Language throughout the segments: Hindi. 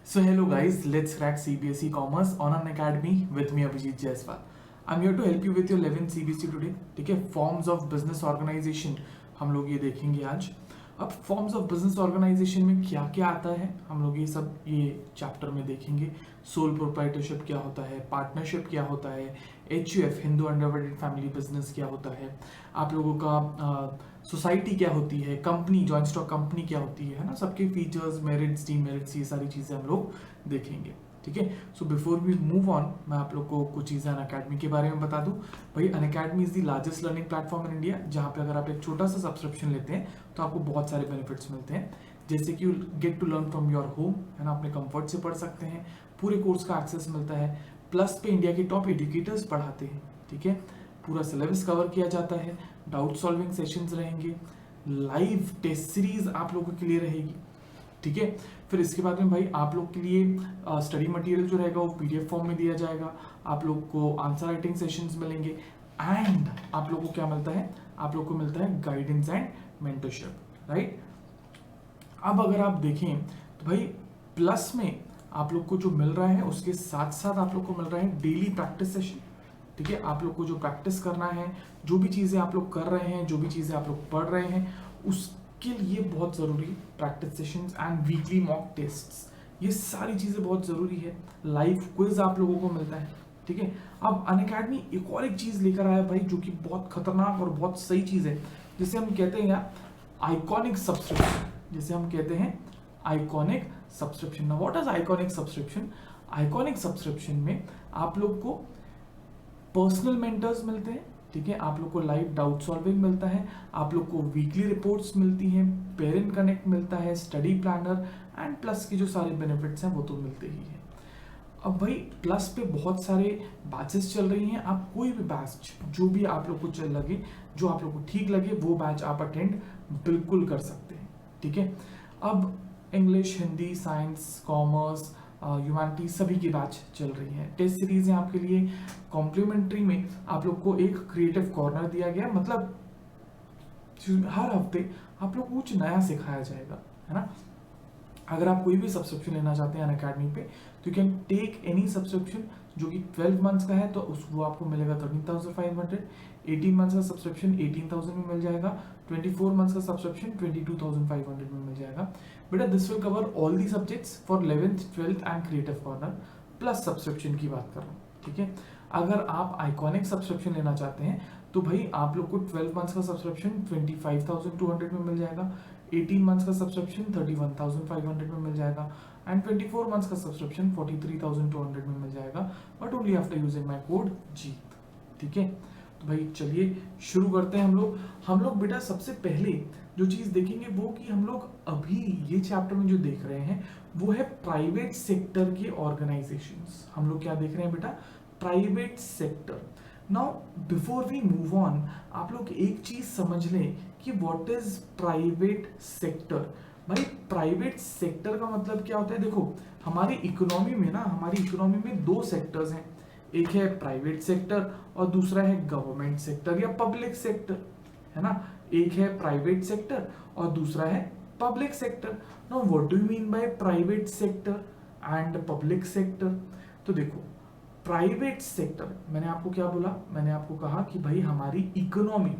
So hello guys, let's crack CBSE Commerce on an Academy with me Abhijit Jaiswal. I'm here to help you with your 11th CBSE today. ठीक है, फॉर्म्स ऑफ बिजनेस ऑर्गेनाइजेशन हम लोग ये देखेंगे आज. अब फॉर्म्स ऑफ बिजनेस ऑर्गेनाइजेशन में क्या क्या आता है हम लोग ये चैप्टर में देखेंगे. सोल प्रोप्राइटरशिप क्या होता है, पार्टनरशिप क्या होता है, HUF हिंदू अंडरवर्डेड फैमिली बिजनेस क्या होता है, आप लोगों का सोसाइटी क्या होती है, कंपनी जॉइंट स्टॉक कंपनी क्या होती है ना, सबके फीचर्स, मेरिट्स, डीमेरिट्स, ये सारी चीज़ें हम लोग देखेंगे. ठीक है, so before we move on मैं आप लोग को कुछ चीज़ें अनअकैडमी के बारे में बता दूं. भाई Unacademy is the largest learning platform in India, जहाँ पे अगर आप एक छोटा सा सब्सक्रिप्शन लेते हैं तो आपको बहुत सारे बेनिफिट्स मिलते हैं. जैसे कि you get to learn from your home, है ना, अपने कंफर्ट से पढ़ सकते हैं, पूरे कोर्स का एक्सेस मिलता है, प्लस पे इंडिया के टॉप एजुकेटर्स पढ़ाते हैं. ठीक है, पूरा सिलेबस कवर किया जाता है, डाउट सॉल्विंग सेशंस रहेंगे, लाइव टेस्ट सीरीज आप लोगों के लिए रहेगी. ठीक है, फिर इसके बाद में भाई आप लोग के लिए स्टडी मटेरियल जो रहेगा वो PDF फॉर्म में दिया जाएगा, आप लोग को आंसर राइटिंग सेशंस मिलेंगे, एंड आप लोग को क्या मिलता है, आप लोग को मिलता है गाइडेंस एंड मेंटरशिप. राइट, अब अगर आप देखें तो भाई प्लस में आप लोग को जो मिल रहा है उसके साथ साथ आप लोग को मिल रहा है डेली प्रैक्टिस सेशन. ठीक है, आप लोग को जो प्रैक्टिस करना है, जो भी चीज़ें आप लोग कर रहे हैं, जो भी चीज़ें आप लोग पढ़ रहे हैं, उसके लिए बहुत ज़रूरी practice sessions and weekly mock tests, ये सारी चीज़ें बहुत ज़रूरी है. लाइव क्विज आप लोगों को मिलता है. ठीक है, अब अनअकैडमी एक चीज़ लेकर आया भाई जो कि बहुत खतरनाक और बहुत सही चीज़ है, जिसे हम कहते हैं यार आइकॉनिक सब्सक्रिप्शन. जिसे हम कहते हैं आइकॉनिक सब्सक्रिप्शन. ना what is iconic subscription? Iconic subscription में आप लोग को पर्सनल मेंटर्स मिलते हैं. ठीक है, आप लोग को लाइव डाउट सॉल्विंग मिलता है, आप लोग को वीकली रिपोर्ट्स मिलती हैं, पेरेंट कनेक्ट मिलता है, स्टडी प्लानर एंड प्लस के जो सारे बेनिफिट्स हैं वो तो मिलते ही हैं. अब भाई प्लस पे बहुत सारे बैचेस चल रही हैं, आप कोई भी बैच जो भी आप लोग को चल लगे, जो आप लोग को ठीक लगे वो बैच आप अटेंड बिल्कुल कर सकते हैं. ठीक है, अब English, Hindi, science, commerce, humanity सभी की बैच चल रही है. टेस्ट सीरीज है आपके लिए. कॉम्प्लीमेंट्री में आप लोग को एक क्रिएटिव कॉर्नर दिया गया, मतलब हर हफ्ते आप लोग को कुछ नया सिखाया जाएगा, है ना. अगर आप कोई भी सब्सक्रिप्शन लेना चाहते हैं अनअकैडमी पे तो you can take any subscription जो कि 12 मंथ्स का है तो वो आपको मिलेगा 13,500. 18 मंथ्स का सब्सक्रिप्शन 18,000 में मिल जाएगा. 24 मंथ्स का सब्सक्रिप्शन 22,500 में मिल जाएगा. बेटा this will cover all the subjects for 11th, 12th and creative corner plus subscription की बात कर रहा हूँ. ठीक है, अगर आप आइकॉनिक सब्सक्रिप्शन लेना चाहते हैं तो भाई आप लोग को 12 मंथ्स का सब्सक्रिप्शन 25,200 में मिल जाएगा, 18 मंथ्स का सब्सक्रिप्शन 31,500 में मिल जाएगा एंड 24 मंथ्स का सब्सक्रिप्शन 43,200 में मिल जाएगा, but only after using my code Jeet. ठीक है, तो भाई चलिए शुरू करते हैं. हम लोग बेटा सबसे पहले जो चीज देखेंगे वो कि हम लोग अभी ये चैप्टर में जो देख रहे हैं वो है प्राइवेट सेक्टर के ऑर्गेनाइजेशंस. हम लोग क्या देख रहे हैं बेटा? Private sector. Now before we move on आप लोग एक चीज समझ लें कि व्हाट इज प्राइवेट सेक्टर. भाई प्राइवेट सेक्टर का मतलब क्या होता है? देखो हमारी इकोनॉमी में दो सेक्टर्स हैं. एक है प्राइवेट सेक्टर और दूसरा है गवर्नमेंट सेक्टर या पब्लिक सेक्टर, है ना. एक है प्राइवेट सेक्टर और दूसरा है public sector. Now what do you mean by private sector and public sector? तो देखो प्राइवेट सेक्टर, मैंने आपको क्या बोला? मैंने आपको कहा कि भाई हमारी इकोनॉमी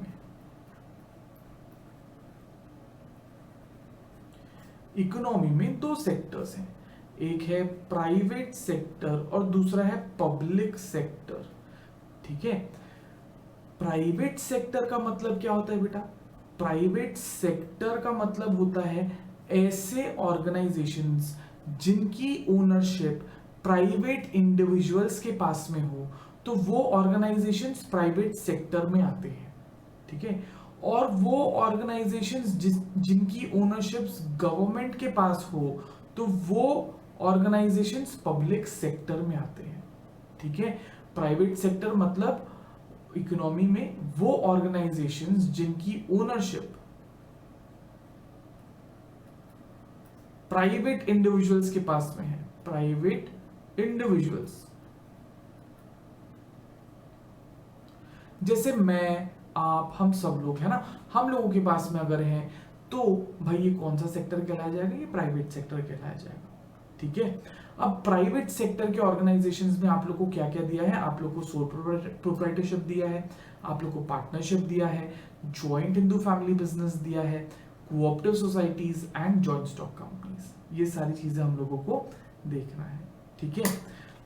में दो सेक्टर्स हैं. एक है प्राइवेट सेक्टर और दूसरा है पब्लिक सेक्टर. ठीक है, प्राइवेट सेक्टर का मतलब क्या होता है बेटा? प्राइवेट सेक्टर का मतलब होता है ऐसे ऑर्गेनाइजेशंस जिनकी ओनरशिप प्राइवेट इंडिविजुअल्स के पास में हो, तो वो ऑर्गेनाइजेशंस प्राइवेट सेक्टर में आते हैं. ठीक है, और वो ऑर्गेनाइजेशंस जिनकी ओनरशिप गवर्नमेंट के पास हो तो वो ऑर्गेनाइजेशंस पब्लिक सेक्टर में आते हैं. ठीक है, प्राइवेट सेक्टर मतलब इकोनॉमी में वो ऑर्गेनाइजेशंस जिनकी ओनरशिप प्राइवेट इंडिविजुअल्स के पास में है. प्राइवेट इंडिविजुअल्स जैसे मैं, आप, हम सब लोग, है ना, हम लोगों के पास में अगर हैं तो भाई ये कौन सा सेक्टर कहलाया जाएगा? ये प्राइवेट सेक्टर कहलाया जाएगा. ठीक है। अब प्राइवेट सेक्टर के ऑर्गेनाइजेशंस में आप लोग को क्या क्या दिया है, आप लोग को सोल प्रोप्राइटरशिप दिया है, आप लोग को पार्टनरशिप दिया है, ज्वाइंट हिंदू फैमिली बिजनेस दिया है, cooperative societies and joint stock companies. ये सारी चीजें हम लोगों को देखना है, ठीक है।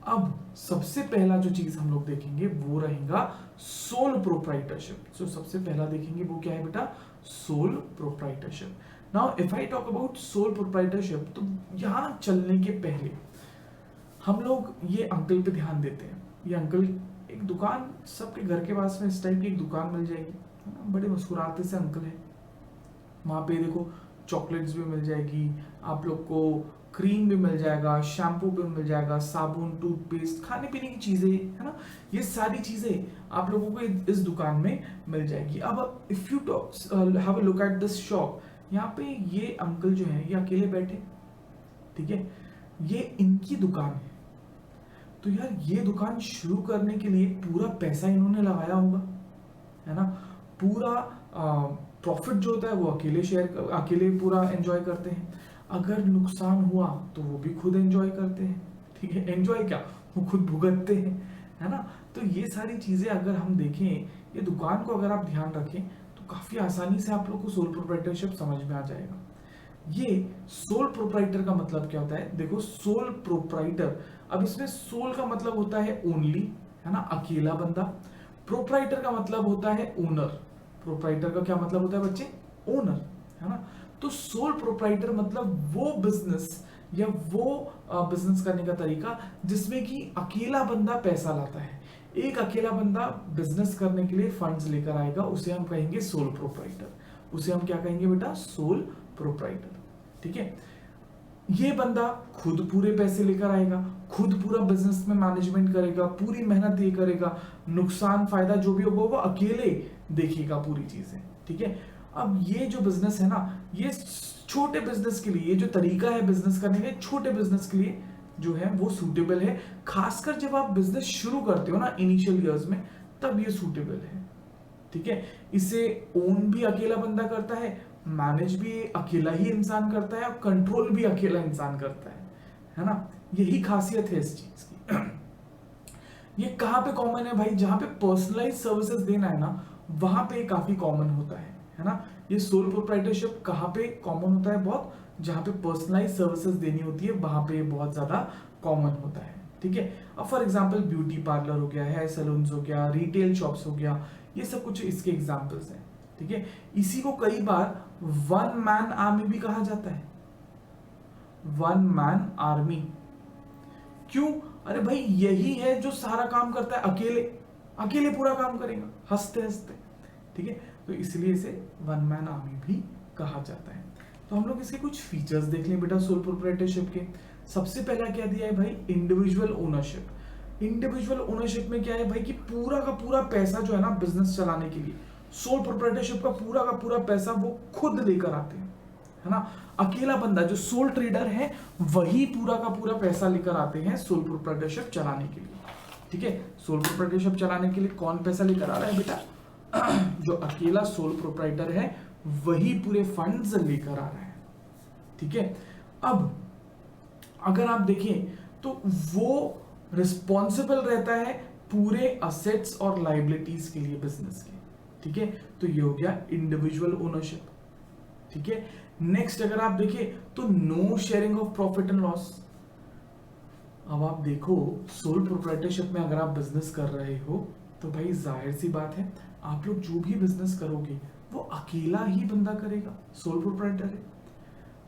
अब सबसे पहला जो चीज हम लोग देखेंगे वो रहेगा सोल प्रोप्राइटरशिप। सो सबसे पहला देखेंगे वो क्या है बेटा, sole proprietorship. Now if I talk about sole proprietorship, तो यहां चलने के पहले हम लोग ये अंकल पे ध्यान देते हैं। ये अंकल, एक दुकान सबके घर के पास में इस टाइप की एक दुकान मिल जाएगी, है ना, बड़े मुस्कुराते से अंकल है। वहां पे देखो चॉकलेट्स भी मिल जाएगी, आप लोग को क्रीम भी मिल जाएगा, शैम्पू भी मिल जाएगा, साबुन, टूथपेस्ट, खाने पीने की चीजें, है ना, ये सारी चीजें आप लोगों को इस दुकान में मिल जाएगी। अब if you have a look at this shop, यहाँ पे ये अंकल जो है ये अकेले बैठे, ठीक है, ये इनकी दुकान है। तो यार ये दुकान शुरू करने के लिए पूरा पैसा इन्होंने लगाया होगा, है ना, पूरा प्रॉफिट जो होता है वो अकेले पूरा एंजॉय करते हैं। अगर नुकसान हुआ तो वो भी खुद एंजॉय करते हैं, ठीक है, एंजॉय क्या, वो खुद भुगतते हैं, है ना। तो ये सारी चीजें अगर हम देखें, ये दुकान को अगर आप ध्यान रखें तो काफी आसानी से आप लोग को सोल प्रोप्राइटरशिप समझ में आ जाएगा। ये सोल प्रोप्राइटर का मतलब क्या होता है, देखो सोल प्रोप्राइटर, अब इसमें सोल का मतलब होता है ओनली, है ना, अकेला बंदा। प्रोप्राइटर का मतलब होता है ओनर। प्रोप्राइटर का क्या मतलब होता है बच्चे, ओनर, है ना। तो सोल प्रोप्राइटर मतलब वो बिजनेस या वो बिजनेस करने का तरीका जिसमें कि अकेला बंदा पैसा लाता है। एक अकेला बंदा बिजनेस करने के लिए फंड्स लेकर आएगा, उसे हम कहेंगे सोल प्रोप्राइटर। उसे हम क्या कहेंगे बेटा, सोल प्रोप्राइटर, ठीक है। ये बंदा खुद पूरे पैसे लेकर आएगा, खुद पूरा बिजनेस में मैनेजमेंट करेगा, पूरी मेहनत ये करेगा, नुकसान फायदा जो भी होगा वो अकेले देखेगा पूरी चीजें, ठीक है। अब ये जो बिजनेस है ना, ये छोटे बिजनेस के लिए, ये जो तरीका है बिजनेस करने का, छोटे बिजनेस के लिए जो है वो सूटेबल है। खासकर जब आप बिजनेस शुरू करते हो ना इनिशियल ईयर्स में, तब ये सूटेबल है, ठीक है। इसे ओन भी अकेला बंदा करता है, मैनेज भी अकेला ही इंसान करता है, और कंट्रोल भी अकेला इंसान करता है ना। यही खासियत है इस चीज की। ये कहां पे कॉमन है भाई, जहां पे पर्सनलाइज सर्विसेज देना है ना, वहां पे काफी कॉमन होता है ना। ये सोल प्रोप्राइटरशिप कहां पे कॉमन होता है बहुत, जहां पे पर्सनलाइज सर्विसेज देनी होती है वहां पे बहुत ज्यादा कॉमन होता है, ठीक है। अब फॉर एग्जांपल ब्यूटी पार्लर हो गया, हेयर सैलून्स हो गया, रिटेल शॉप्स हो गया, ये सब कुछ इसके एग्जांपल्स हैं, ठीक है। इसी को कई बार वन मैन आर्मी भी कहा जाता है, वन मैन आर्मी। क्यों, अरे भाई यही है जो सारा काम करता है, अकेले अकेले पूरा काम करेगा हंसते हंसते, ठीक है। तो इसलिए इसे वन मैन आर्मी भी कहा जाता है। तो हम लोग इसके कुछ फीचर्स देख लें बेटा सोल प्रोप्राइटरशिप के। सबसे पहला क्या दिया है भाई, इंडिविजुअल ओनरशिप। इंडिविजुअल ओनरशिप में क्या है भाई कि पूरा का पूरा पैसा जो है ना बिजनेस चलाने के लिए, सोल प्रोप्राइटरशिप का पूरा पैसा वो खुद लेकर आते हैं, है ना। अकेला बंदा जो सोल ट्रेडर है वही पूरा का पूरा पैसा लेकर आते हैं सोल प्रोप्राइटरशिप चलाने के लिए, ठीक है। सोल प्रोप्राइटरशिप चलाने के लिए कौन पैसा लेकर आ रहा है बेटा, जो अकेला सोल प्रोप्राइटर है वही पूरे फंड्स लेकर आ रहा है, ठीक है। अब अगर आप देखें तो वो रिस्पॉन्सिबल रहता है पूरे असेट्स और लाइबिलिटीज के लिए बिजनेस के, ठीक है। तो ये हो गया इंडिविजुअल ओनरशिप, ठीक है। नेक्स्ट अगर आप देखें तो no sharing of profit and loss. अब आप देखो सोल प्रोप्राइटरशिप में अगर आप बिजनेस कर रहे हो तो भाई जाहिर सी बात है आप लोग जो भी बिजनेस करोगे वो अकेला ही बंदा करेगा, सोल प्रोप्राइटर है।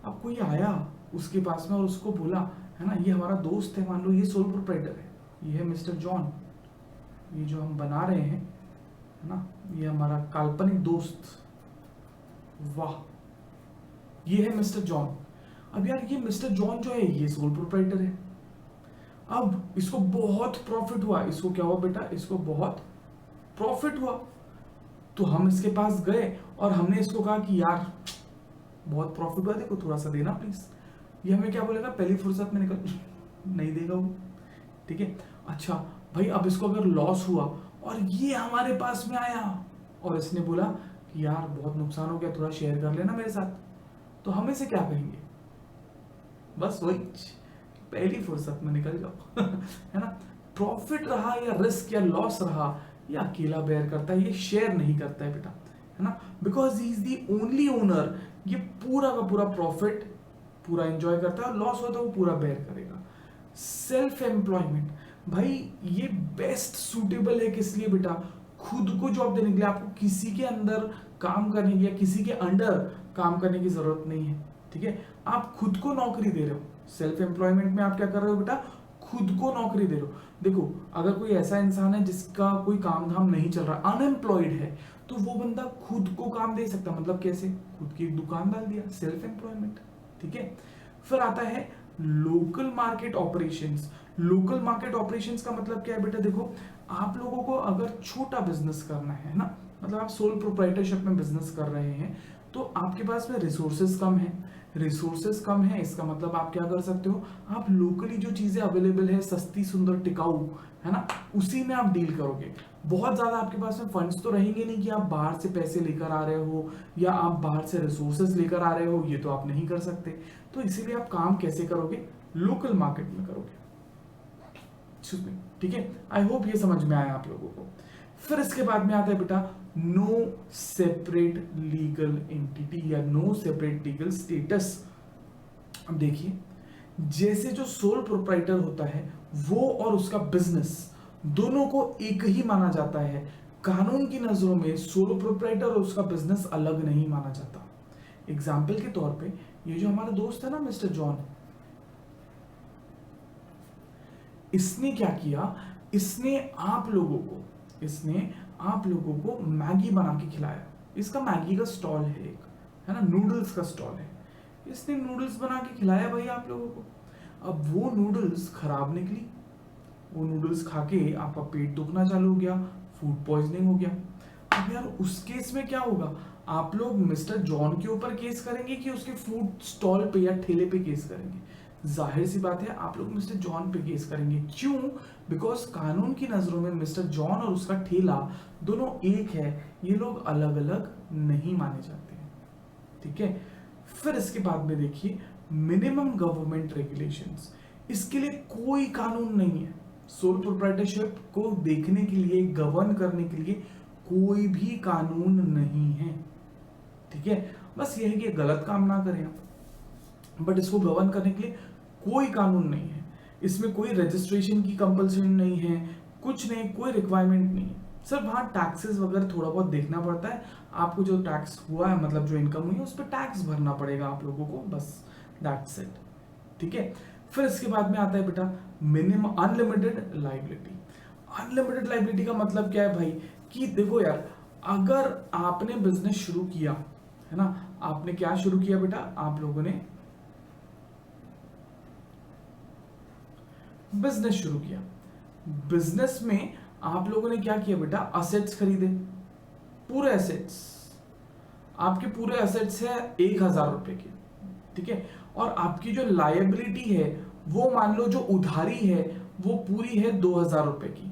अब कोई आया उसके पास में और उसको बोला, है ना, ये हमारा दोस्त है, मान लो ये सोल प्रोप्राइटर है, ये है मिस्टर जॉन, ये जो हम बना रहे हैं, है ना, ये हमारा काल्पनिक दोस्त, वाह, ये है मिस्टर जॉन। अब यार ये मिस्टर जॉन जो है ये सोल प्रोप्राइटर है। अब इसको बहुत प्रॉफिट हुआ, इसको क्या हुआ बेटा, इसको बहुत प्रॉफिट हुआ। तो हम इसके पास गए और हमने इसको कहा कि यार बहुत प्रॉफिट हुआ, देखो थोड़ा सा देना प्लीज। ये हमें क्या बोलेगा, पहली फुर्सत में निकल नहीं देगा वो, ठीक है। अच्छा भाई अब इसको अगर लॉस हुआ और ये हमारे पास में आया और इसने बोला कि यार बहुत नुकसान हो गया, थोड़ा शेयर कर लेना मेरे साथ, तो हम इसे क्या कहेंगे, बस वही पहली फुर्सत में निकल जाओ है ना। प्रॉफिट रहा या रिस्क या लॉस रहा, ये अकेला बेयर करता है, ये शेयर नहीं करता है बेटा, है ना, because he is the only owner. ये पूरा का पूरा प्रॉफिट पूरा एंजॉय करता है, और लॉस हो तो वो पूरा बेयर करेगा। सेल्फ एम्प्लॉयमेंट, भाई ये बेस्ट सूटेबल है किस लिए बेटा, खुद को जॉब देने के लिए। आपको किसी के अंदर काम करने की या किसी के अंडर काम करने की जरूरत नहीं है, ठीक है, आप खुद को नौकरी दे रहे हो। सेल्फ एम्प्लॉयमेंट में आप क्या कर रहे हो बेटा, खुद को नौकरी दे रहे हो। देखो अगर कोई ऐसा इंसान है जिसका कोई काम धाम नहीं चल रहा, अनएम्प्लॉयड है, तो वो बंदा खुद को काम दे सकता, मतलब कैसे, खुद की एक दुकान डाल दिया, सेल्फ एम्प्लॉयमेंट, ठीक है। फिर आता है local market operations. Local market operations का मतलब क्या है बेटा, देखो आप लोगों को अगर छोटा बिजनेस करना है ना, मतलब आप सोल प्रोप्राइटरशिप में बिजनेस कर रहे हैं, तो आपके पास में रिसोर्सेज कम है। रिसोर्सेज कम है इसका मतलब आप क्या कर सकते हो, आप लोकली जो चीजें अवेलेबल है, सस्ती सुंदर टिकाऊ, है ना, उसी में आप डील करोगे। बहुत ज्यादा आपके पास में फंड्स तो रहेंगे नहीं कि आप बाहर से पैसे लेकर आ रहे हो या आप बाहर से रिसोर्सेज लेकर आ रहे हो, ये तो आप नहीं कर सकते। तो इसीलिए आप काम कैसे करोगे, लोकल मार्केट में करोगे, ठीक है। आई होप ये समझ में आया आप लोगों को। फिर इसके बाद में आता है बेटा नो सेपरेट लीगल एंटिटी या नो सेपरेट लीगल स्टेटस। अब देखिए, जैसे जो सोल प्रोप्राइटर होता है वो और उसका बिजनेस दोनों को एक ही माना जाता है, कानून की नजरों में सोल प्रोप्राइटर और उसका बिजनेस अलग नहीं माना जाता। एग्जाम्पल के तौर पे ये जो हमारा दोस्त है ना मिस्टर जॉन, इसने क्या किया, इसने आप लोगों को मैगी बना के खिलाया। इसका मैगी का स्टॉल है एक, है ना, नूडल्स का स्टॉल है। इसने नूडल्स बना के खिलाया भाई आप लोगों को। अब वो नूडल्स खराब निकली, वो नूडल्स खा के आपका पेट दुखना चालू हो गया, फूड पॉइजनिंग हो गया। अब यार उस केस में क्या होगा, आप लोग मिस्टर जॉन के ऊपर केस करेंगे कि उसके फूड स्टॉल पे या ठेले पे केस करेंगे? जाहिर सी बात है आप लोग मिस्टर जॉन पे केस करेंगे। क्यों? बिकॉज कानून की नजरों में मिस्टर जॉन और उसका ठेला दोनों एक है, ये लोग अलग अलग नहीं माने जाते हैं, ठीक है। फिर इसके बाद में देखिए मिनिमम गवर्नमेंट रेगुलेशंस, इसके लिए कोई कानून नहीं है। सोल प्रोप्राइटरशिप को देखने के लिए, गवर्न करने के लिए कोई भी कानून नहीं है, ठीक है। बस ये है कि गलत काम ना करें आप, बट इसको गवर्न करने के लिए कोई कानून नहीं है। इसमें कोई रजिस्ट्रेशन की कंपल्सन नहीं है, कुछ नहीं, कोई रिक्वायरमेंट नहीं है। सिर्फ हाँ टैक्सेस वगैरह थोड़ा बहुत देखना पड़ता है, आपको जो टैक्स हुआ है, मतलब जो इनकम हुई है उस पर टैक्स भरना पड़ेगा आप लोगों को, बस दैट्स इट, ठीक है। फिर इसके बाद में आता है बेटा minimum unlimited liability. Unlimited liability का मतलब क्या है भाई, कि देखो यार अगर आपने बिजनेस शुरू किया है ना, आपने क्या शुरू किया बेटा, आप लोगों ने बिजनेस शुरू किया। बिजनेस में आप लोगों ने क्या किया बेटा, असेट्स खरीदे, पूरे एसेट्स, आपके पूरे एसेट्स है 1,000 रुपए के, ठीक है। और आपकी जो लायबिलिटी है वो मान लो जो उधारी है वो पूरी है 2,000 रुपए की,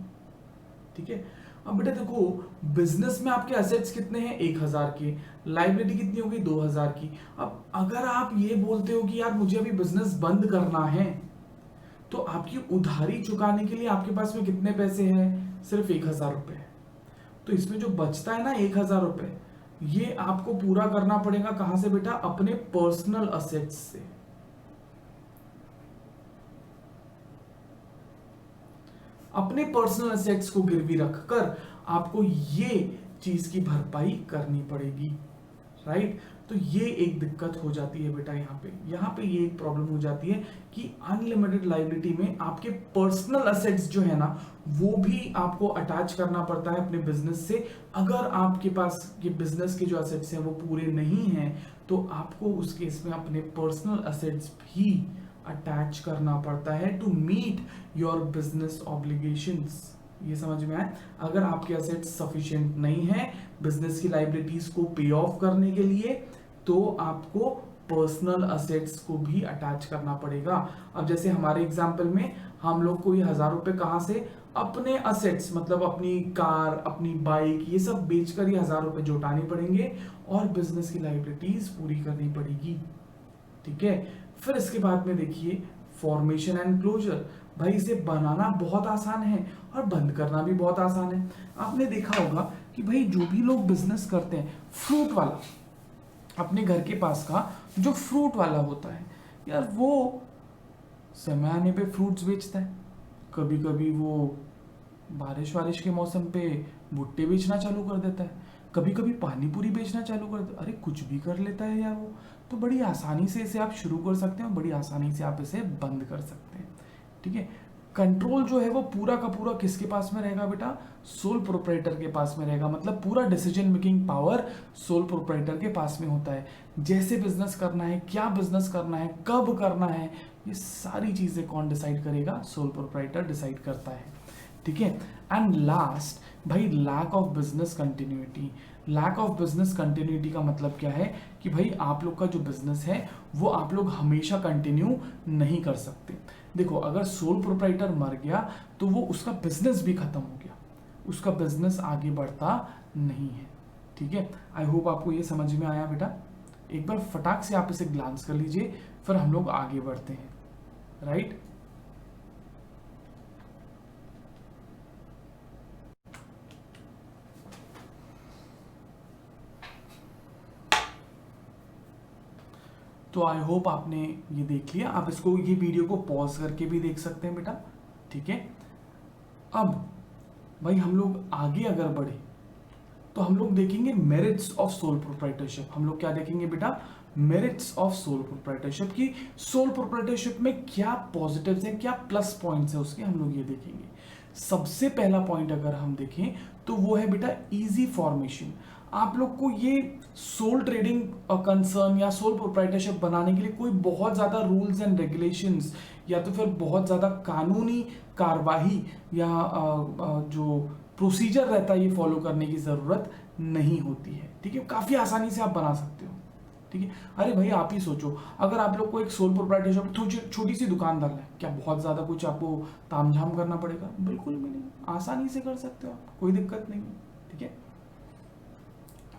ठीक है। अब बेटा देखो बिजनेस में आपके एसेट्स कितने हैं, 1,000 के, लायबिलिटी कितनी होगी, 2,000 की। अब अगर आप ये बोलते हो कि यार मुझे अभी बिजनेस बंद करना है, तो आपकी उधारी चुकाने के लिए आपके पास में कितने पैसे हैं, सिर्फ 1,000 रुपए है। तो इसमें जो बचता है ना 1,000 रुपए, ये आपको पूरा करना पड़ेगा कहां से बेटा, अपने पर्सनल असेट्स से। अपने पर्सनल असेट्स को गिरवी रखकर आपको ये चीज की भरपाई करनी पड़ेगी, राइट। तो ये एक दिक्कत हो जाती है बेटा, यहाँ पे ये एक प्रॉब्लम हो जाती है कि अनलिमिटेड लायबिलिटी में आपके पर्सनल असेट्स जो है ना वो भी आपको अटैच करना पड़ता है अपने बिजनेस से। अगर आपके पास के बिजनेस के जो असेट्स हैं वो पूरे नहीं हैं, तो आपको उस केस में अपने पर्सनल असेट्स भी अटैच करना पड़ता है to meet your business obligations. ये समझ में आए? अगर आपके असेट्स सफिशिएंट नहीं है बिजनेस की लायबिलिटीज को पे ऑफ करने के लिए, तो आपको पर्सनल असेट्स को भी अटैच करना पड़ेगा। अब जैसे हमारे एग्जांपल में हम लोग को ये 1,000 रुपए कहां से, अपने असेट्स मतलब अपनी कार, अपनी बाइक, ये सब बेचकर ये 1,000 रुपए जुटाने पड़ेंगे और बिजनेस की लायबिलिटीज पूरी करनी पड़ेगी, ठीक है। फिर इसके बाद में देखिए फॉर्मेशन एंड क्लोजर। भाई इसे बनाना बहुत आसान है और बंद करना भी बहुत आसान है। आपने देखा होगा कि भाई जो भी लोग बिजनेस करते हैं, फ्रूट वाला, अपने घर के पास का जो फ्रूट वाला होता है यार, वो समय आने पे फ्रूट्स बेचता है। कभी कभी वो बारिश वारिश के मौसम पे भुट्टे बेचना चालू कर देता है, कभी कभी पानी पूरी बेचना चालू कर देता है। अरे कुछ भी कर लेता है यार वो। तो बड़ी आसानी से इसे आप शुरू कर सकते हैं और बड़ी आसानी से आप इसे बंद कर सकते हैं। ठीक है, कंट्रोल जो है वो पूरा का पूरा किसके पास में रहेगा बेटा? सोल प्रोप्राइटर के पास में रहेगा। मतलब पूरा decision making power sole proprietor के पास में होता है। जैसे बिजनेस करना है, क्या बिजनेस करना है, कब करना है, ये सारी चीजें कौन डिसाइड करेगा? सोल प्रोप्राइटर डिसाइड करता है। ठीक है, एंड लास्ट भाई lack of business continuity. Lack of business continuity का मतलब क्या है कि भाई आप लोग का जो बिजनेस है वो आप लोग हमेशा कंटिन्यू नहीं कर सकते। देखो, अगर सोल प्रोप्राइटर मर गया तो वो उसका बिजनेस भी खत्म हो गया, उसका बिजनेस आगे बढ़ता नहीं है। ठीक है, आई होप आपको ये समझ में आया बेटा। एक बार फटाक से आप इसे ग्लांस कर लीजिए, फिर हम लोग आगे बढ़ते हैं। राइट, तो आई होप आपने ये देख लिया। आप इसको, ये वीडियो को पॉज करके भी देख सकते हैं बेटा। ठीक है, अब भाई हम लोग आगे अगर बढ़े तो हम लोग देखेंगे मेरिट्स ऑफ सोल प्रोप्राइटरशिप। हम लोग क्या देखेंगे बेटा? मेरिट्स ऑफ सोल प्रोप्राइटरशिप की सोल प्रोप्राइटरशिप में क्या पॉजिटिव्स हैं, क्या प्लस पॉइंट्स हैं उसके, हम लोग ये देखेंगे। सबसे पहला पॉइंट अगर हम देखें तो वो है बेटा इजी फॉर्मेशन। आप लोग को ये सोल ट्रेडिंग कंसर्न या सोल प्रोप्राइटरशिप बनाने के लिए कोई बहुत ज़्यादा रूल्स एंड रेगुलेशंस या तो फिर बहुत ज़्यादा कानूनी कार्यवाही या जो प्रोसीजर रहता है ये फॉलो करने की ज़रूरत नहीं होती है। ठीक है, काफ़ी आसानी से आप बना सकते हो। ठीक है, अरे भाई आप ही सोचो, अगर आप लोग को एक सोल प्रोप्राइटरशिप छोटी सी दुकान डालना है, क्या बहुत ज़्यादा कुछ आपको तामझाम करना पड़ेगा? बिल्कुल भी नहीं, आसानी से कर सकते हो आप, कोई दिक्कत नहीं है। ठीक है,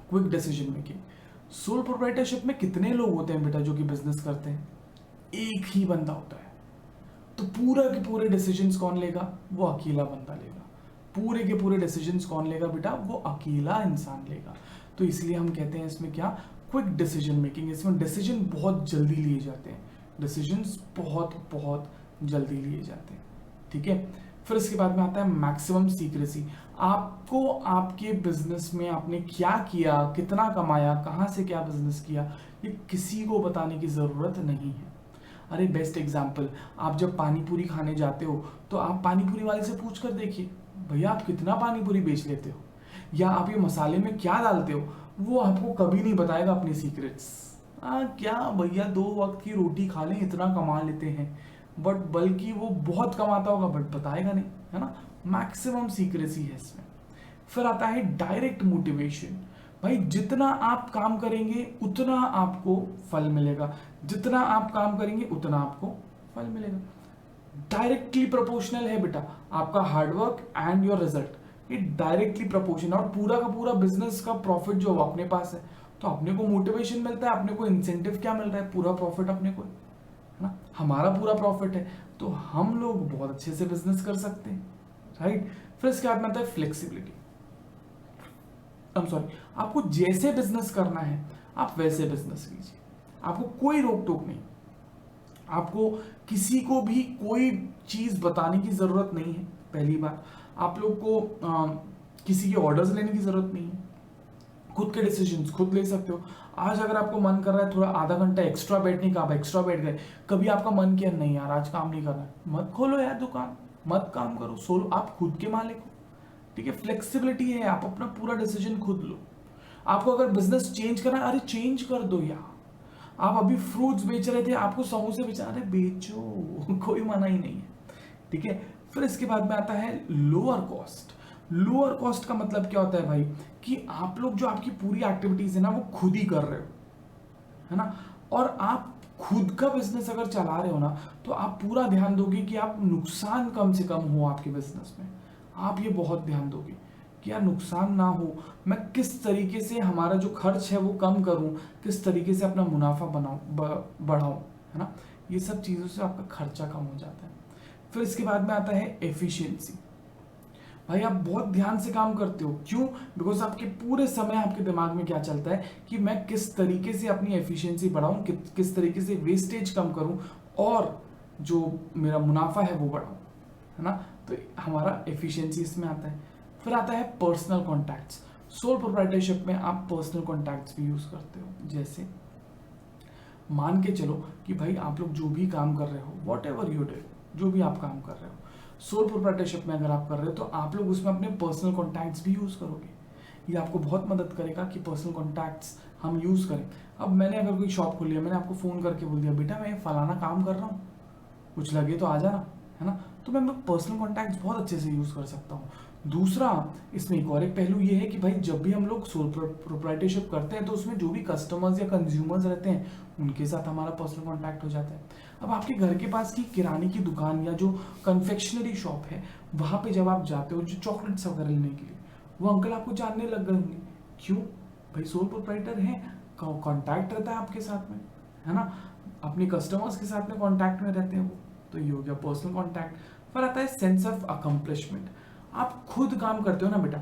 quick decision making. Sole proprietorship में कितने लोग होते हैं बेटा जो कि बिजनेस करते हैं? एक ही बंदा होता है। तो पूरा के पूरे डिसीजंस कौन लेगा? वो अकेला बंदा लेगा। पूरे के पूरे डिसीजंस कौन लेगा बेटा? वो अकेला इंसान लेगा। तो इसलिए हम कहते हैं इसमें क्या? Quick decision making. इसमें डिसीजन बहुत जल्दी लिए जाते हैं, डिसीजंस बहुत बहुत जल्दी लिए जाते हैं। ठीक है, फिर इसके बाद में आता है मैक्सिमम सीक्रेसी। आपको आपके बिजनेस में आपने क्या किया, कितना कमाया, कहाँ से क्या बिजनेस किया, ये किसी को बताने की ज़रूरत नहीं है। अरे बेस्ट एग्जाम्पल, आप जब पानी पूरी खाने जाते हो तो आप पानी पूरी वाले से पूछ कर देखिए, भैया आप कितना पानी पूरी बेच लेते हो, या आप ये मसाले में क्या डालते हो, वो आपको कभी नहीं बताएगा अपनी सीक्रेट्स। क्या भैया 2 वक्त की रोटी खा लें इतना कमा लेते हैं, बट बल्कि वो बहुत कमाता होगा बट बताएगा नहीं, है ना। मैक्सिमम सीक्रेसी है इसमें। फिर आता है डायरेक्ट मोटिवेशन। भाई जितना आप काम करेंगे उतना आपको फल मिलेगा, जितना आप काम करेंगे उतना आपको फल मिलेगा। डायरेक्टली प्रोपोर्शनल है बेटा आपका हार्डवर्क एंड योर रिजल्ट, ये डायरेक्टली प्रोपोर्शनल। और पूरा का पूरा बिजनेस का प्रॉफिट जो अपने पास है, तो अपने को मोटिवेशन मिलता है, अपने को इंसेंटिव क्या मिल रहा है? पूरा प्रॉफिट अपने को, है ना, हमारा पूरा प्रॉफिट है, तो हम लोग बहुत अच्छे से बिजनेस कर सकते हैं। राइट, फिर इसके बाद में आता है फ्लेक्सिबिलिटी। आई एम सॉरी, आपको जैसे बिजनेस करना है आप वैसे बिजनेस कीजिए, आपको कोई रोक टोक नहीं, आपको किसी को भी कोई चीज बताने की जरूरत नहीं है। पहली बात, आप लोग को किसी के ऑर्डर्स लेने की जरूरत नहीं है, खुद के डिसीजंस खुद ले सकते हो। आज अगर आपको मन कर रहा है थोड़ा आधा घंटा एक्स्ट्रा बैठने का, आप एक्स्ट्रा बैठ गए। कभी आपका मन किया नहीं यार आज काम नहीं करना, मत खोलो यार दुकान, मत काम करो, सोलो, आप खुद के मालिक हो। ठीक है, फ्लेक्सिबिलिटी है, आप अपना पूरा डिसीजन खुद लो। आपको अगर बिजनेस चेंज करना है, अरे चेंज कर दो यार। आप अभी फ्रूट्स बेच रहे थे, आपको समोसे बेचना, अरे बेचो कोई मना ही नहीं है। ठीक है, फिर इसके बाद में आता है लोअर कॉस्ट। लोअर कॉस्ट का मतलब क्या होता है भाई, कि आप लोग जो आपकी पूरी एक्टिविटीज है ना वो खुद ही कर रहे हो, है ना, और आप खुद का बिजनेस अगर चला रहे हो ना तो आप पूरा ध्यान दोगे कि आप नुकसान कम से कम हो आपके बिजनेस में। आप ये बहुत ध्यान दोगे कि यार नुकसान ना हो, मैं किस तरीके से हमारा जो खर्च है वो कम करूं, किस तरीके से अपना मुनाफा बढ़ाऊं, है ना। ये सब चीज़ों से आपका खर्चा कम हो जाता है। फिर इसके बाद में आता है एफिशिएंसी। भाई आप बहुत ध्यान से काम करते हो, क्यों? बिकॉज आपके पूरे समय आपके दिमाग में क्या चलता है कि मैं किस तरीके से अपनी एफिशिएंसी बढ़ाऊं, किस तरीके से वेस्टेज कम करूं और जो मेरा मुनाफा है वो बढ़ाऊं, है ना? तो हमारा एफिशिएंसी इसमें आता है। फिर आता है पर्सनल कॉन्टैक्ट्स। सोल प्रोप्राइटरशिप में आप पर्सनल कॉन्टैक्ट्स भी यूज करते हो। जैसे मान के चलो कि भाई आप लोग जो भी काम कर रहे हो, वॉट एवर यू डू, जो भी आप काम कर रहे हो, सोल प्रोप्राइटरशिप में अगर आप कर रहे हो तो आप लोग उसमें अपने पर्सनल कॉन्टैक्ट्स भी यूज करोगे। ये आपको बहुत मदद करेगा कि पर्सनल कॉन्टैक्ट्स हम यूज करें। अब मैंने अगर कोई शॉप खोली है, मैंने आपको फोन करके बोल दिया बेटा मैं फलाना काम कर रहा हूँ, कुछ लगे तो आ जाना, है ना? तो मैं पर्सनल कॉन्टैक्ट्स बहुत अच्छे से यूज कर सकता हूँ। दूसरा, इसमें एक और एक पहलू ये है कि भाई जब भी हम लोग सोल प्रोप्राइटरशिप करते हैं तो उसमें जो भी कस्टमर्स या कंज्यूमर्स रहते हैं उनके साथ हमारा पर्सनल कॉन्टैक्ट हो जाता है। अब आपके घर के पास की किराने की दुकान या जो कन्फेक्शनरी शॉप है, वहां पे जब आप जाते हो जो चॉकलेट्स वगैरह लेने के लिए, वो अंकल आपको जानने लग गए होंगे। क्यों? भाई सोल प्रोप्राइटर है, कॉन्टैक्ट रहता है आपके साथ में, है ना? अपने कस्टमर्स के साथ में कॉन्टैक्ट में रहते हैं वो। तो ये हो गया पर्सनल कॉन्टैक्ट। फिर आता है सेंस ऑफ अकम्पलिशमेंट। आप खुद काम करते हो ना बेटा,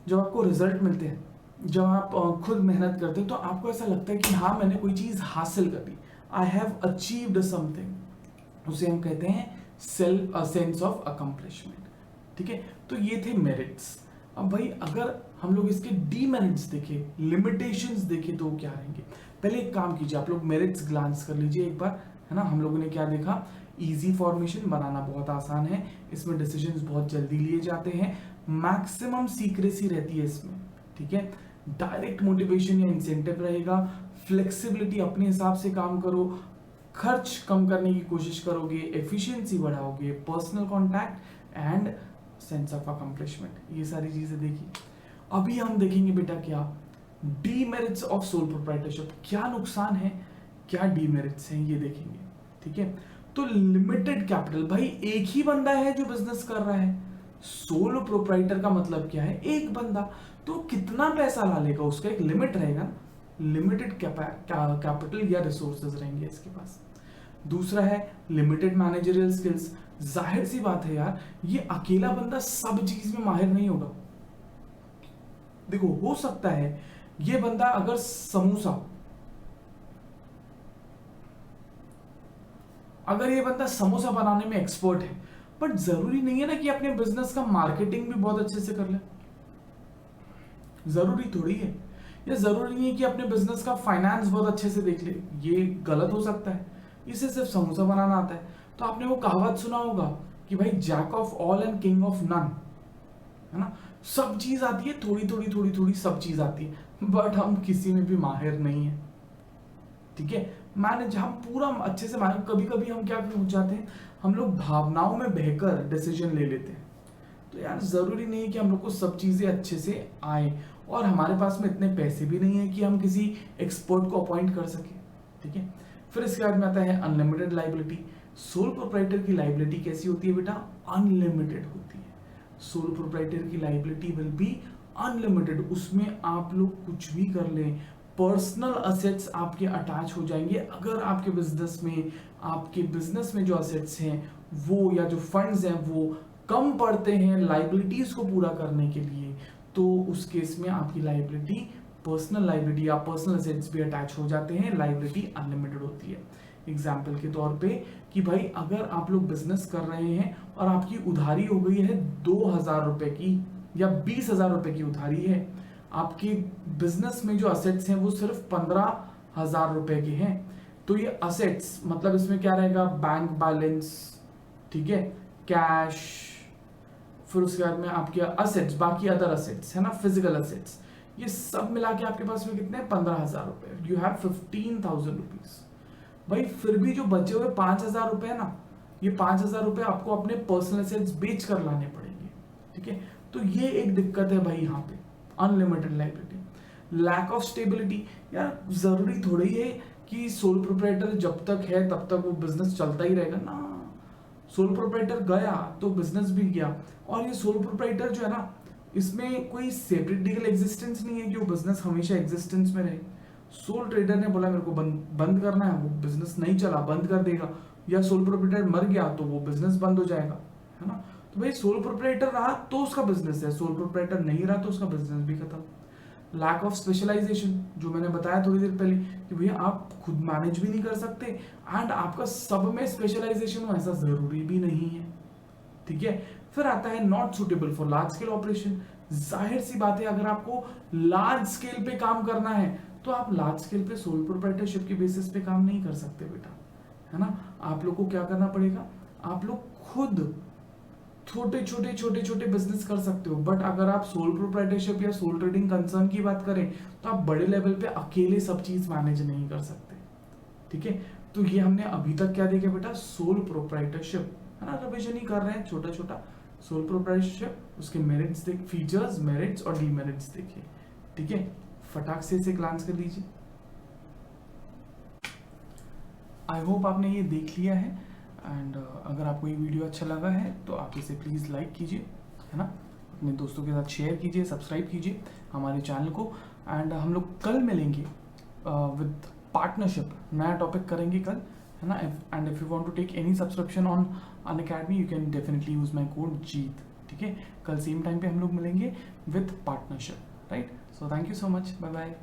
जब आपको रिजल्ट मिलते हैं, जब आप खुद मेहनत करते हो तो आपको ऐसा लगता है कि हाँ मैंने कोई चीज हासिल कर ली, आई हैव अचीव्ड समथिंग। उसे हम कहते हैं सेंस ऑफ अकम्पलिशमेंट। ठीक है, तो ये थे मेरिट्स। अब भाई अगर हम लोग इसके डीमेरिट्स देखें, लिमिटेशंस देखें तो क्या रहेंगे? पहले एक काम कीजिए, आप लोग मेरिट्स ग्लांस कर लीजिए एक बार, है ना? हम लोगों ने क्या देखा? इजी फॉर्मेशन बनाना बहुत आसान है, इसमें डिसीजंस बहुत जल्दी लिए जाते हैं, मैक्सिमम सीक्रेसी रहती है इसमें, ठीक है? डायरेक्ट मोटिवेशन या इंसेंटिव रहेगा, फ्लेक्सिबिलिटी, अपने हिसाब से काम करो, खर्च कम करने की कोशिश करोगे, एफिशिएंसी बढ़ाओगे, personal contact and sense of accomplishment. ये सारी चीजें देखी। अभी हम देखेंगे बेटा क्या डीमेरिट्स ऑफ सोल प्रोप्राइटरशिप, क्या नुकसान है, क्या डीमेरिट्स हैं, ये देखेंगे। ठीक है, तो लिमिटेड कैपिटल, भाई एक ही बंदा है जो बिजनेस कर रहा है। सोलो प्रोप्राइटर का मतलब क्या है? एक बंदा, तो कितना पैसा ला लेगा उसका एक लिमिट रहेगा ना, लिमिटेड कैपिटल या रिसोर्सेज रहेंगे इसके पास। दूसरा है लिमिटेड मैनेजरियल स्किल्स। जाहिर सी बात है यार, ये अकेला बंदा सब चीज में माहिर नहीं होगा। देखो हो सकता है ये बंदा अगर ये बंदा समोसा बनाने में एक्सपर्ट है, बट जरूरी नहीं है ना कि अपने बिजनेस का मार्केटिंग भी बहुत अच्छे से कर ले। जरूरी थोड़ी है, या जरूरी नहीं है कि अपने बिजनेस का फाइनेंस बहुत अच्छे से देख ले, ये गलत हो सकता है। इसे सिर्फ समोसा बनाना आता है। तो आपने वो कहावत सुना होगा कि भाई jack of all and king of none, है ना? सब चीज आती है, थोड़ी थोड़ी थोड़ी थोड़ी सब चीज आती है, बट हम किसी में भी माहिर नहीं है। ठीक है, मैनेज हम पूरा अच्छे से माहिर, कभी कभी हम क्या हो जाते हैं, हम लोग भावनाओं में बहकर डिसीजन ले लेते हैं। तो यार जरूरी नहीं है कि हम लोग को सब चीजें अच्छे से आए, और हमारे पास में इतने पैसे भी नहीं है कि हम किसी एक्सपर्ट को अपॉइंट कर सके। ठीक है, फिर इसके बाद में आता है अनलिमिटेड लाइबिलिटी। सोल प्रोप्राइटर की लाइबिलिटी कैसी होती है बेटा? अनलिमिटेड होती है। सोल प्रोप्राइटर की लाइबिलिटी विल बी अनलिमिटेड, उसमें आप लोग कुछ भी कर लें, पर्सनल असेट्स आपके अटैच हो जाएंगे। अगर आपके बिजनेस में जो असेट्स हैं वो या जो फंड्स हैं वो कम पड़ते हैं लाइबिलिटीज को पूरा करने के लिए, तो उस केस में आपकी लाइबिलिटी, पर्सनल लाइबिलिटी या पर्सनल असेट्स भी अटैच हो जाते हैं, लाइबिलिटी अनलिमिटेड होती है। एग्जाम्पल के तौर पे कि भाई अगर आप लोग बिजनेस कर रहे हैं और आपकी उधारी हो गई है 2,000 रुपए की या 20,000 रुपए की उधारी है, आपके बिजनेस में जो असेट्स हैं वो सिर्फ 15,000 रुपए के हैं, तो ये असेट्स मतलब इसमें क्या रहेगा? बैंक बैलेंस, ठीक है, कैश, फिर उसके बाद में आपके असेट्स, बाकी अदर असेट्स है ना, फिजिकल असेट्स, ये सब मिला के आपके पास में कितने? 15,000 रुपए। You have 15,000 rupees. भाई फिर भी जो बचे हुए 5,000 रुपए है ना, ये 5,000 रुपए आपको अपने पर्सनल असेट्स बेच कर लाने पड़ेंगे। ठीक है, तो ये एक दिक्कत है भाई यहाँ पे unlimited liability. Lack of stability, यार जरूरी थोड़ी है कि सोल प्रोप्राइटर जब तक है तब तक वो बिजनेस चलता ही रहेगा ना। सोल प्रोप्राइटर गया तो बिजनेस भी गया, और ये सोल प्रोप्राइटर जो है ना, इसमें कोई सेपरेट लीगल एग्जिस्टेंस नहीं है कि वो बिजनेस हमेशा एग्जिस्टेंस में रहे। सोल ट्रेडर ने बोला मेरे को बंद करना है, वो बिजनेस नहीं चला, बंद कर देगा, या सोल प्रोप्राइटर मर गया तो वो बिजनेस बंद हो जाएगा, है ना। तो भाई सोल प्रोप्राइटर रहा तो उसका बिजनेस है, सोल प्रोप्राइटर नहीं रहा तो उसका बिजनेस भी खत्म। लैक ऑफ स्पेशलाइजेशन, जो मैंने बताया थोड़ी देर पहले कि भैया आप खुद मैनेज भी नहीं कर सकते एंड आपका सब में स्पेशलाइजेशन हो, ऐसा जरूरी भी नहीं है, ठीक है। फिर आता है not suitable for large scale operation. जाहिर सी बात है, अगर आपको लार्ज स्केल पे काम करना है तो आप लार्ज स्केल पे सोल प्रोप्राइटरशिप के बेसिस पे काम नहीं कर सकते बेटा, है ना। आप लोग को क्या करना पड़ेगा, आप लोग खुद छोटे छोटे बिजनेस कर सकते हो, बट अगर आप सोल प्रोप्राइटरशिप या सोल ट्रेडिंग कंसर्न की बात करें तो आप बड़े लेवल पे अकेले सब चीज मैनेज नहीं कर सकते, ठीक है। तो ये हमने अभी तक क्या देखा बेटा, सोल प्रोप्राइटरशिप, है ना, रिविजन ही कर रहे हैं छोटा छोटा। सोल प्रोप्राइटरशिप, उसके मेरिट्स देख, फीचर्स, मेरिट्स और डीमेरिट्स देखिए, ठीक है। फटाक से इसे ग्लांस कर लीजिए। आई होप आपने ये देख लिया है एंड अगर आपको ये वीडियो अच्छा लगा है तो आप इसे प्लीज़ लाइक कीजिए, है ना, अपने दोस्तों के साथ शेयर कीजिए, सब्सक्राइब कीजिए हमारे चैनल को। एंड हम लोग कल मिलेंगे विद पार्टनरशिप, नया टॉपिक करेंगे कल, है ना। And if you want to take any subscription on Unacademy you can definitely use my code Jeet, ठीक है। कल सेम टाइम पे हम लोग मिलेंगे with partnership, right. So thank you so much, bye bye.